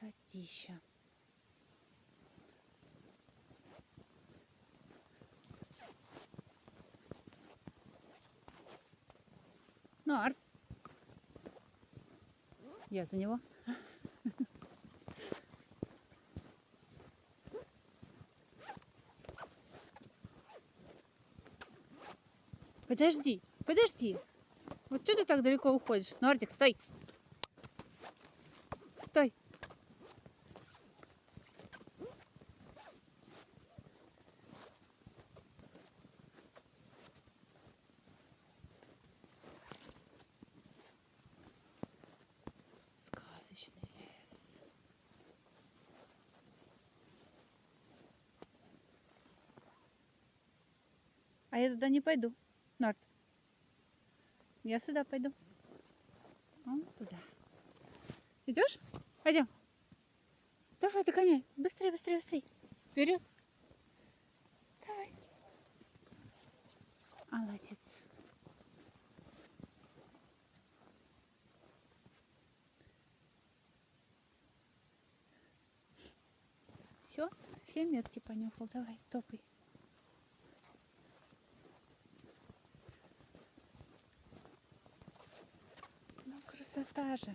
Красотища. Ну, Арт. Я за него. Подожди, подожди. Вот что ты так далеко уходишь? Ну, Артик, стой. Стой. Сказочный лес. А я туда не пойду, Нарт. Я сюда пойду. Вон туда. Идешь? Пойдем. Давай, догоняй. Быстрее, быстрее, быстрее. Вперед. Давай. Молодец. Все метки понюхал. Давай, топай. Ну, красота же.